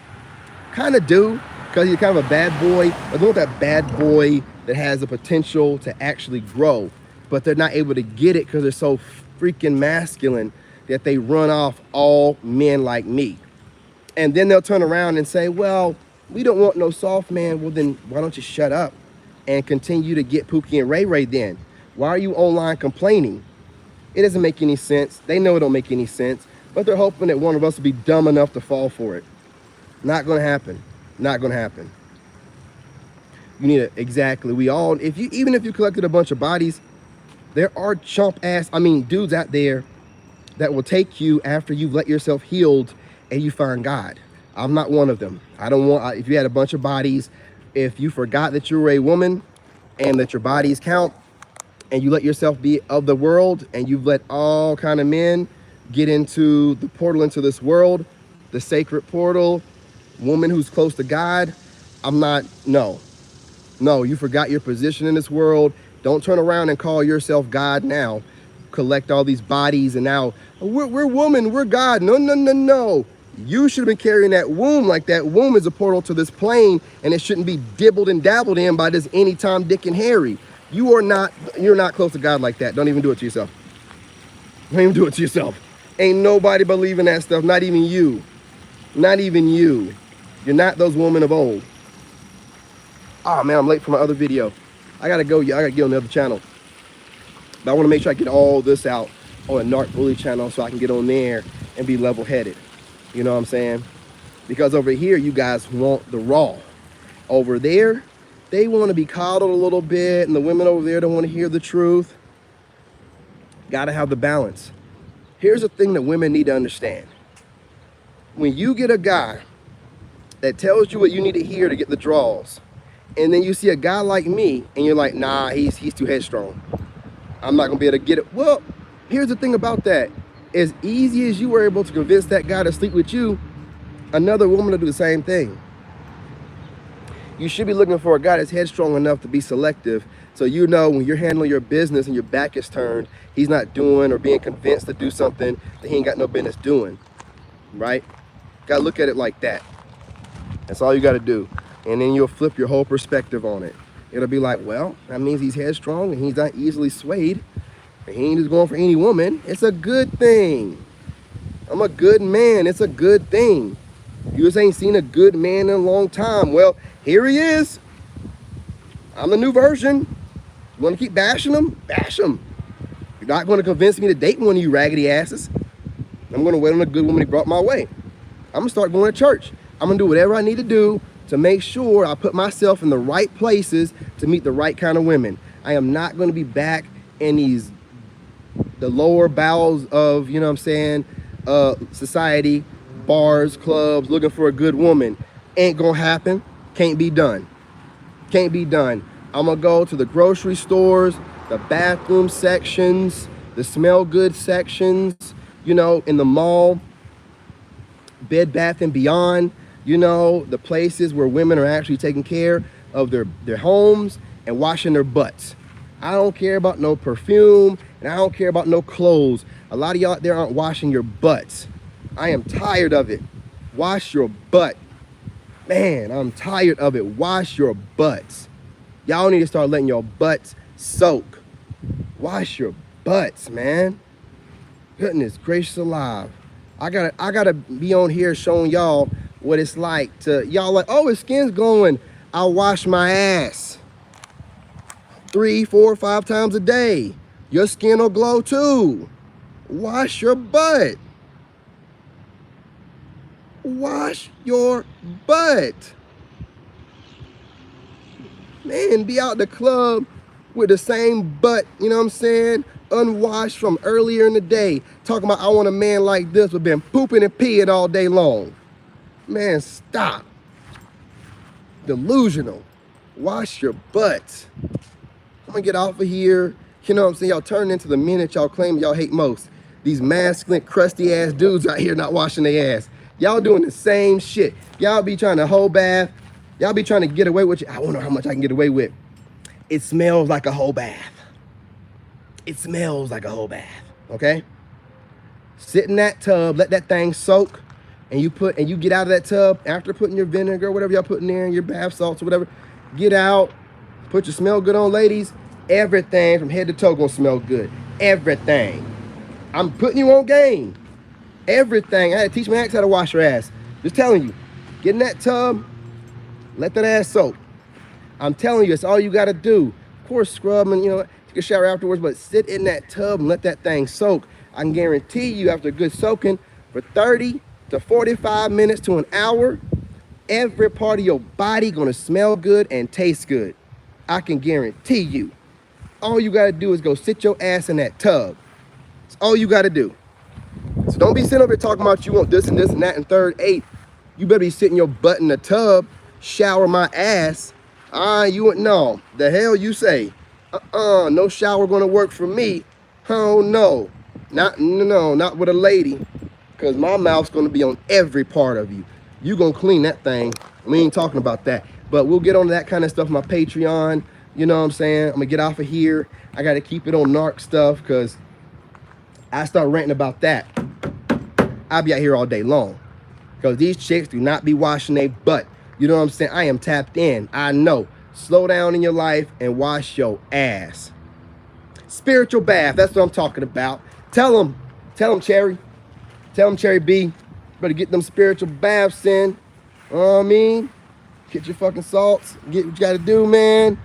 kind of do, because he's kind of a bad boy. But they want that bad boy that has the potential to actually grow, but they're not able to get it because they're so freaking masculine that they run off all men like me. And then they'll turn around and say, well, we don't want no soft man. Well, then why don't you shut up and continue to get Pookie and Ray Ray then? Why are you online complaining? It doesn't make any sense. They know it don't make any sense, but they're hoping that one of us will be dumb enough to fall for it. Not gonna happen. Not gonna happen. You need to, exactly. Even if you collected a bunch of bodies, there are dudes out there that will take you after you've let yourself healed and you find God. I'm not one of them. If you had a bunch of bodies, if you forgot that you were a woman and that your bodies count, and you let yourself be of the world and you've let all kind of men get into the portal into this world, the sacred portal, woman who's close to God. I'm not, no. No, you forgot your position in this world. Don't turn around and call yourself God now. Collect all these bodies and now we're woman, we're God. No, no, no, no. You should have been carrying that womb like that womb is a portal to this plane, and it shouldn't be dibbled and dabbled in by this anytime Dick and Harry. You're not close to God like that. Don't even do it to yourself. Don't even do it to yourself. Ain't nobody believing that stuff, not even you. Not even you. You're not those women of old. Oh man, I'm late for my other video. I gotta go, I gotta get on the other channel. But I wanna make sure I get all this out on a Narc Bully channel so I can get on there and be level-headed. You know what I'm saying? Because over here, you guys want the raw. Over there, they wanna be coddled a little bit, and the women over there don't wanna hear the truth. Gotta have the balance. Here's the thing that women need to understand. When you get a guy that tells you what you need to hear to get the draws, and then you see a guy like me, and you're like, nah, he's too headstrong. I'm not gonna be able to get it. Well, here's the thing about that. As easy as you were able to convince that guy to sleep with you, another woman will do the same thing. You should be looking for a guy that's headstrong enough to be selective, so you know when you're handling your business and your back is turned, he's not doing or being convinced to do something that he ain't got no business doing, right? Gotta look at it like that. That's all you gotta do. And then you'll flip your whole perspective on it. It'll be like, well, that means he's headstrong and he's not easily swayed. And he ain't just going for any woman. It's a good thing. I'm a good man. It's a good thing. You just ain't seen a good man in a long time. Well, here he is. I'm the new version. You want to keep bashing him? Bash him. You're not going to convince me to date one of you raggedy asses. I'm going to wait on a good woman he brought my way. I'm going to start going to church. I'm going to do whatever I need to do to make sure I put myself in the right places to meet the right kind of women. I am not going to be back in the lower bowels of, you know what I'm saying, society, bars, clubs, looking for a good woman. Ain't gonna happen. Can't be done. Can't be done. I'm gonna go to the grocery stores, the bathroom sections, the smell good sections, you know, in the mall, Bed Bath and Beyond, you know, the places where women are actually taking care of their homes and washing their butts. I don't care about no perfume, and I don't care about no clothes. A lot of y'all out there aren't washing your butts. I am tired of it. Wash your butt. Man, I'm tired of it. Wash your butts. Y'all need to start letting your butts soak. Wash your butts, man. Goodness gracious alive. I gotta be on here showing y'all what it's like to, y'all like, oh, his skin's glowing. I'll wash my ass 3, 4, 5 times a day. Your skin will glow too. Wash your butt. Wash your butt. Man, be out the club with the same butt, you know what I'm saying? Unwashed from earlier in the day. Talking about I want a man like this, but been pooping and peeing all day long. Man, stop. Delusional. Wash your butt. I'm gonna get off of here. You know what I'm saying? Y'all turn into the men that y'all claim y'all hate most. These masculine, crusty ass dudes out here not washing their ass. Y'all doing the same shit. Y'all be trying to whole bath. Y'all be trying to get away with it. I wonder how much I can get away with. It smells like a whole bath. It smells like a whole bath, okay? Sit in that tub, let that thing soak, and you get out of that tub after putting your vinegar, whatever y'all putting there, your bath salts or whatever. Get out, put your smell good on, ladies. Everything from head to toe gonna smell good. Everything. I'm putting you on game. Everything. I had to teach my ex how to wash her ass. Just telling you. Get in that tub, let that ass soak. I'm telling you, it's all you gotta do. Of course, scrub and, you know, take a shower afterwards, but sit in that tub and let that thing soak. I can guarantee you after a good soaking for 30 to 45 minutes to an hour, every part of your body gonna smell good and taste good. I can guarantee you. All you gotta do is go sit your ass in that tub. That's all you gotta do. So don't be sitting over here talking about you want this and this and that and third, eighth. You better be sitting your butt in the tub, shower my ass. You wouldn't know. The hell you say? No shower gonna work for me. Oh no. Not with a lady, because my mouth's going to be on every part of you. You going to clean that thing. We ain't talking about that. But we'll get on that kind of stuff on my Patreon. You know what I'm saying? I'm going to get off of here. I got to keep it on narc stuff, because I start ranting about that, I'll be out here all day long. Because these chicks do not be washing their butt. You know what I'm saying? I am tapped in. I know. Slow down in your life and wash your ass. Spiritual bath. That's what I'm talking about. Tell them, Cherry. Tell them, Cherry B. Better get them spiritual baths in. You know what I mean? Get your fucking salts. Get what you got to do, man.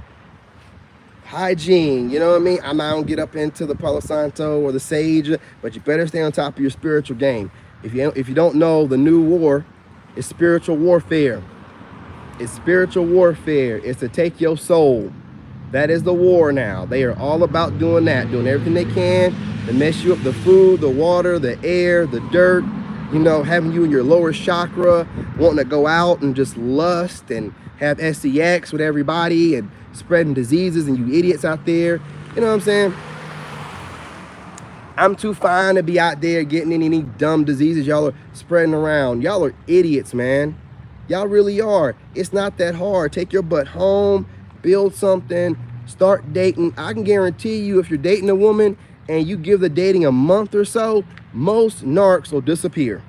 Hygiene. You know what I mean? I don't get up into the Palo Santo or the Sage, but you better stay on top of your spiritual game. If you don't know, the new war is spiritual warfare. It's spiritual warfare. It's to take your soul. That is the war now. They are all about doing that, doing everything they can to mess you up. The food, the water, the air, the dirt, you know, having you in your lower chakra, wanting to go out and just lust and have sex with everybody and spreading diseases, and you idiots out there. You know what I'm saying? I'm too fine to be out there getting any dumb diseases y'all are spreading around. Y'all are idiots, man. Y'all really are. It's not that hard. Take your butt home, build something, start dating. I can guarantee you, if you're dating a woman and you give the dating a month or so, most narcs will disappear.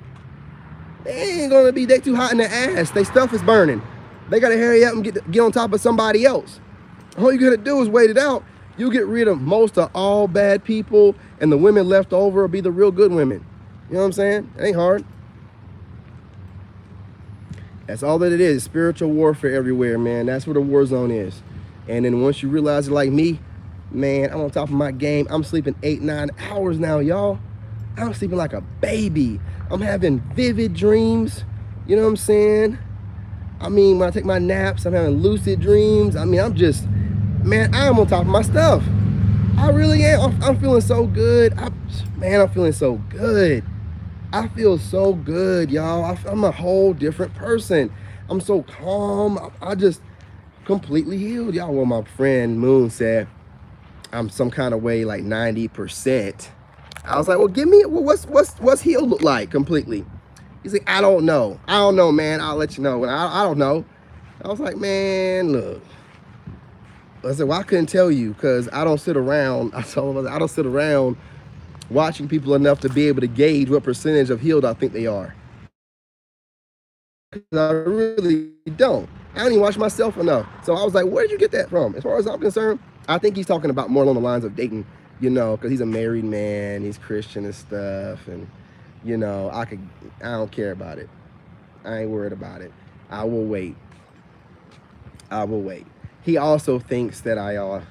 They ain't gonna be, they too hot in the ass. They stuff is burning. They gotta hurry up and get on top of somebody else. All you gotta do is wait it out. You get rid of most of all bad people, and the women left over will be the real good women. You know what I'm saying? It ain't hard. That's all that it is. Spiritual warfare everywhere, man. That's where the war zone is. And then once you realize it, like me, man, I'm on top of my game. I'm sleeping 8-9 hours now, y'all. I'm sleeping like a baby. I'm having vivid dreams. You know what I'm saying? I mean, when I take my naps, I'm having lucid dreams. I mean, I'm just, man, I'm on top of my stuff. I really am. I'm feeling so good. Man, I'm feeling so good. I feel so good, y'all. I'm a whole different person. I'm so calm. I just completely healed, y'all. Well, my friend Moon said I'm some kind of way like 90%. I was like, well, give me, well, what's healed look like completely? He's like, I don't know, man. I'll let you know. I don't know. I was like, man, look. I said, well, I couldn't tell you because I don't sit around. I told him, I don't sit around watching people enough to be able to gauge what percentage of healed I think they are. I really don't. I don't even watch myself enough. So I was like, where did you get that from? As far as I'm concerned, I think he's talking about more along the lines of dating, you know, because he's a married man, he's Christian and stuff, and you know, I don't care about it. I ain't worried about it. I will wait. He also thinks that I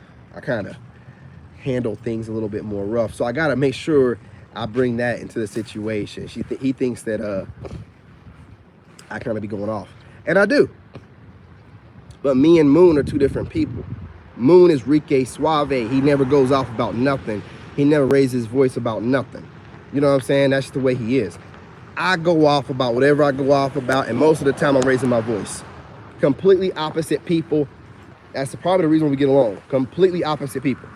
kind of handle things a little bit more rough, so I got to make sure I bring that into the situation. He thinks that I kind of be going off, and I do. But me and Moon are two different people. Moon is Rique Suave. He never goes off about nothing. He never raises his voice about nothing. You know what I'm saying? That's just the way he is. I go off about whatever I go off about, and most of the time I'm raising my voice. Completely opposite people. That's probably the reason we get along. Completely opposite people.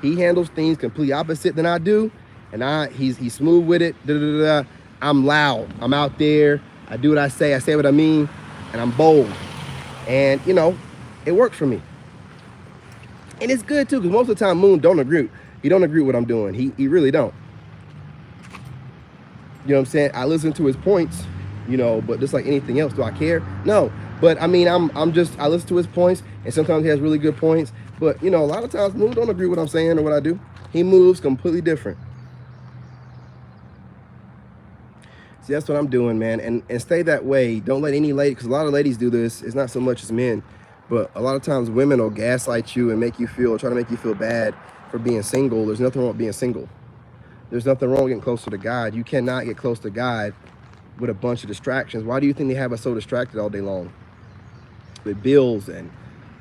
He handles things completely opposite than I do, and he's smooth with it. I'm loud. I'm out there. I do what I say what I mean, and I'm bold. And you know, it works for me. And it's good too, because most of the time Moon don't agree. He don't agree with what I'm doing. He really don't. You know what I'm saying? I listen to his points, you know, but just like anything else, do I care? No. But I mean, I listen to his points, and sometimes he has really good points. But you know, a lot of times Moon don't agree with what I'm saying or what I do. He moves completely different. See, that's what I'm doing, man. And stay that way. Don't let any lady, because a lot of ladies do this. It's not so much as men, but a lot of times women will gaslight you and try to make you feel bad for being single. There's nothing wrong with being single. There's nothing wrong with getting closer to God. You cannot get close to God with a bunch of distractions. Why do you think they have us so distracted all day long? With bills and,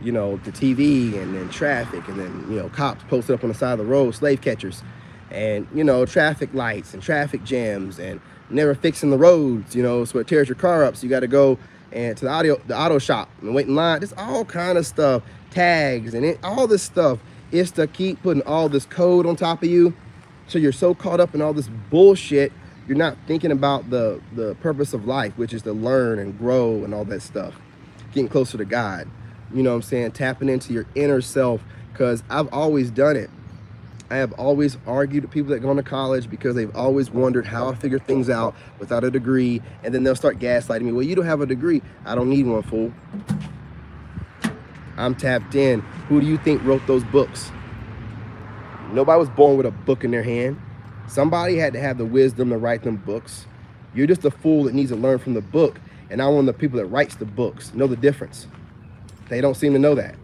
you know, the TV and then traffic and then, you know, cops posted up on the side of the road, slave catchers, and, you know, traffic lights and traffic jams and never fixing the roads, you know, so it tears your car up. So you got to go and to the auto shop and wait in line. There's all kind of stuff, tags and all this stuff. It's to keep putting all this code on top of you. So you're so caught up in all this bullshit, you're not thinking about the purpose of life, which is to learn and grow and all that stuff. Getting closer to God. You know what I'm saying? Tapping into your inner self, because I've always done it. I have always argued with people that go to college because they've always wondered how I figure things out without a degree, and then they'll start gaslighting me. Well, you don't have a degree. I don't need one, fool. I'm tapped in. Who do you think wrote those books? Nobody was born with a book in their hand. Somebody had to have the wisdom to write them books. You're just a fool that needs to learn from the book, and I want the people that writes the books know the difference. They don't seem to know that.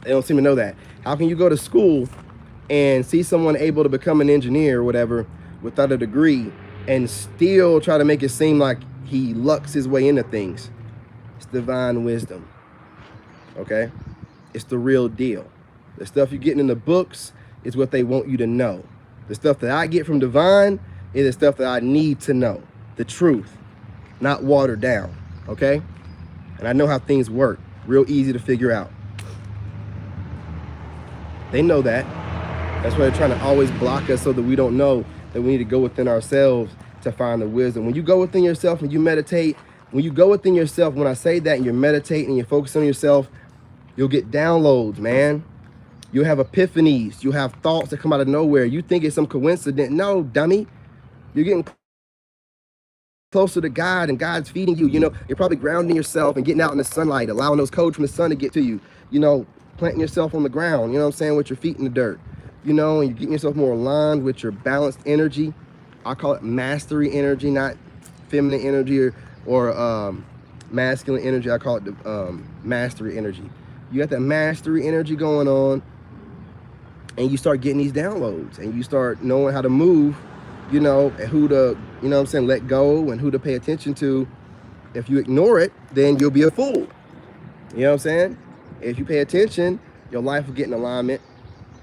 They don't seem to know that. How can you go to school and see someone able to become an engineer or whatever without a degree and still try to make it seem like he lucks his way into things? It's divine wisdom, okay? It's the real deal. The stuff you're getting in the books is what they want you to know. The stuff that I get from divine is the stuff that I need to know. The truth, not watered down, okay? And I know how things work. Real easy to figure out. They know that. That's why they're trying to always block us so that we don't know that we need to go within ourselves to find the wisdom. When you go within yourself and you meditate, when you go within yourself, when I say that and you're meditating and you're focusing on yourself, you'll get downloads, man. You'll have epiphanies. You'll have thoughts that come out of nowhere. You think it's some coincidence. No, dummy. You're getting closer to God, and God's feeding you. You know, you're probably grounding yourself and getting out in the sunlight, allowing those codes from the sun to get to you. You know, planting yourself on the ground, you know what I'm saying, with your feet in the dirt. You know, and you're getting yourself more aligned with your balanced energy. I call it mastery energy, not feminine energy or masculine energy. I call it mastery energy. You got that mastery energy going on, and you start getting these downloads, and you start knowing how to move, you know, and who to, you know what I'm saying, let go and who to pay attention to. If you ignore it, then you'll be a fool. You know what I'm saying? If you pay attention, your life will get in alignment.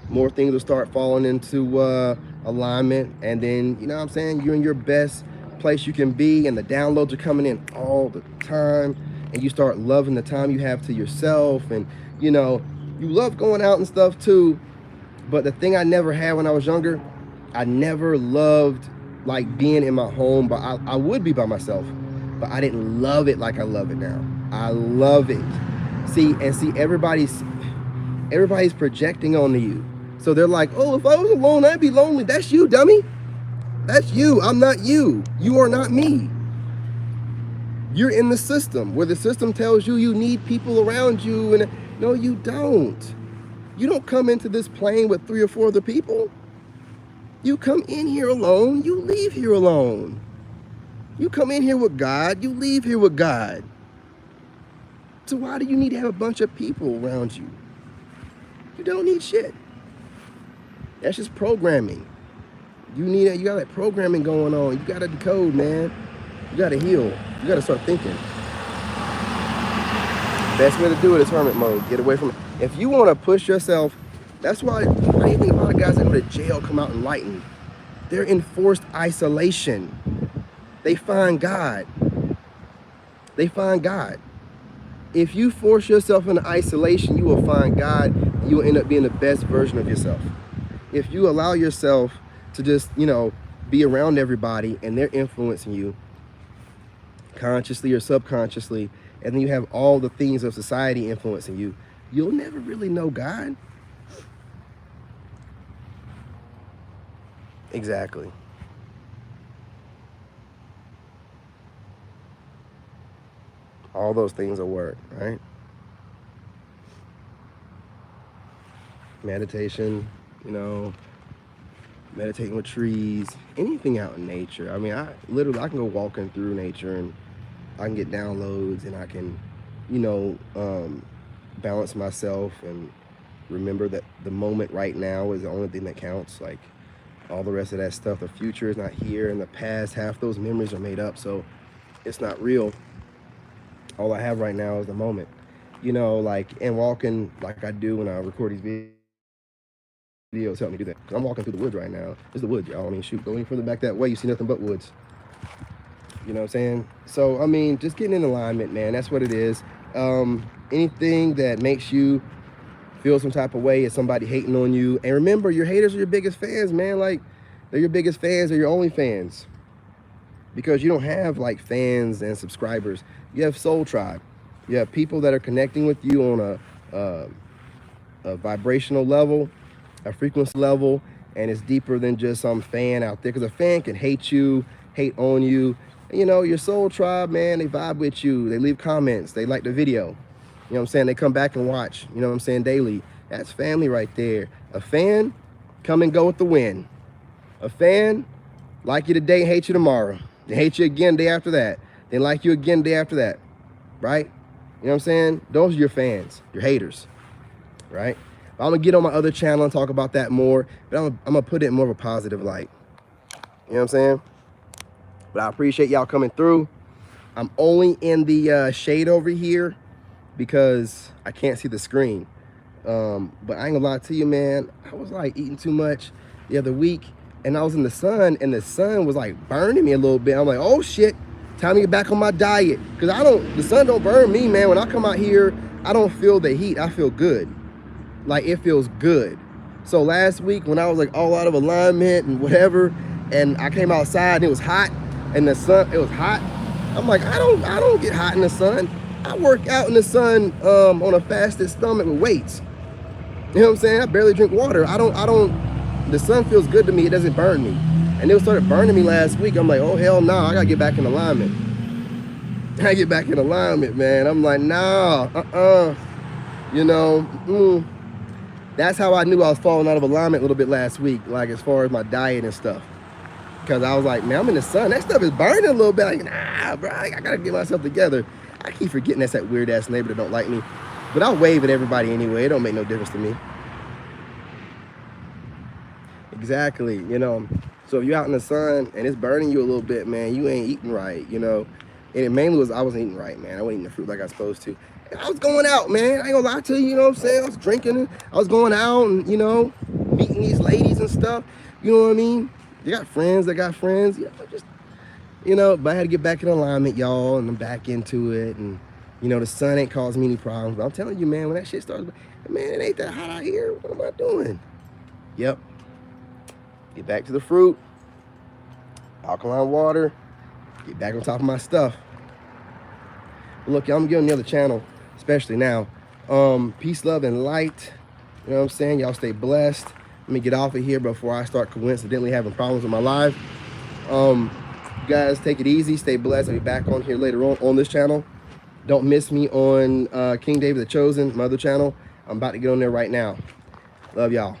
More things will start falling into alignment, and then, you know what I'm saying, you're in your best place you can be, and the downloads are coming in all the time, and you start loving the time you have to yourself, and, you know, you love going out and stuff too. But the thing I never had when I was younger, I never loved like being in my home, but I would be by myself, but I didn't love it like I love it now. I love it. See, everybody's projecting onto you. So they're like, oh, if I was alone, I'd be lonely. That's you, dummy. That's you. I'm not you. You are not me. You're in the system where the system tells you you need people around you, and no, you don't. You don't come into this plane with 3 or 4 other people. You come in here alone, you leave here alone. You come in here with God, you leave here with God. So why do you need to have a bunch of people around you? You don't need shit. That's just programming. You got that programming going on. You gotta decode, man. You gotta heal. You gotta start thinking. Best way to do it is hermit mode. Get away from it. If you want to push yourself, that's why do you think a lot of guys that go to jail come out enlightened? They're in forced isolation. They find God. They find God. If you force yourself into isolation, you will find God. You will end up being the best version of yourself. If you allow yourself to just, you know, be around everybody and they're influencing you consciously or subconsciously, and then you have all the things of society influencing you, you'll never really know God. Exactly. All those things will work, right? Meditation, you know, meditating with trees, anything out in nature. I mean, I can go walking through nature and I can get downloads, and I can, you know, balance myself and remember that the moment right now is the only thing that counts. Like all the rest of that stuff, the future is not here, and the past, half those memories are made up, so it's not real. All I have right now is the moment, you know, like, and walking like I do when I record these videos help me do that. I'm walking through the woods right now. It's the woods, y'all. I mean, shoot, go any further back that way, you see nothing but woods. You know what I'm saying? So, I mean, just getting in alignment, man. That's what it is. Anything that makes you feel some type of way, is somebody hating on you. And remember, your haters are your biggest fans, man. Like, they're your biggest fans, they're your only fans. Because you don't have like fans and subscribers. You have soul tribe. You have people that are connecting with you on a vibrational level, a frequency level, and it's deeper than just some fan out there. Because a fan can hate you, hate on you. And, you know, your soul tribe, man, they vibe with you. They leave comments. They like the video. You know what I'm saying? They come back and watch, you know what I'm saying, daily. That's family right there. A fan, come and go with the wind. A fan, like you today, hate you tomorrow. They hate you again day after that. They like you again day after that, right? You know what I'm saying? Those are your fans, your haters, right? But I'm gonna get on my other channel and talk about that more, but I'm gonna put it in more of a positive light. You know what I'm saying? But I appreciate y'all coming through. I'm only in the shade over here because I can't see the screen. But I ain't gonna lie to you, man. I was like eating too much the other week, and I was in the sun, and the sun was like burning me a little bit. I'm like, oh shit, time to get back on my diet. Cause the sun don't burn me, man. When I come out here, I don't feel the heat. I feel good. Like, it feels good. So last week when I was like all out of alignment and whatever, and I came outside and it was hot, and the sun, it was hot. I'm like, I don't get hot in the sun. I work out in the sun on a fasted stomach with weights. You know what I'm saying? I barely drink water. The sun feels good to me. It doesn't burn me. And it started burning me last week. I'm like, oh, hell no. I got to get back in alignment. I got to get back in alignment, man. I'm like, nah, You know, that's how I knew I was falling out of alignment a little bit last week, like as far as my diet and stuff. Because I was like, man, I'm in the sun. That stuff is burning a little bit. Like, nah, bro, I got to get myself together. I keep forgetting that's that weird-ass neighbor that don't like me. But I'll wave at everybody anyway. It don't make no difference to me. Exactly, you know. So if you're out in the sun and it's burning you a little bit, man, you ain't eating right, you know. And it mainly was I wasn't eating right, man. I wasn't eating the fruit like I was supposed to. And I was going out, man. I ain't gonna lie to you, you know what I'm saying? I was drinking. I was going out and, you know, meeting these ladies and stuff. You know what I mean? You got friends that got friends. You know, just, you know, but I had to get back in alignment, y'all, and I'm back into it. And, you know, the sun ain't causing me any problems. But I'm telling you, man, when that shit starts, man, it ain't that hot out here. What am I doing? Yep. Get back to the fruit, alkaline water, get back on top of my stuff. But look, y'all, I'm getting on the other channel, especially now. Peace, love, and light. You know what I'm saying? Y'all stay blessed. Let me get off of here before I start coincidentally having problems with my life. You guys, take it easy. Stay blessed. I'll be back on here later on this channel. Don't miss me on King David the Chosen, my other channel. I'm about to get on there right now. Love y'all.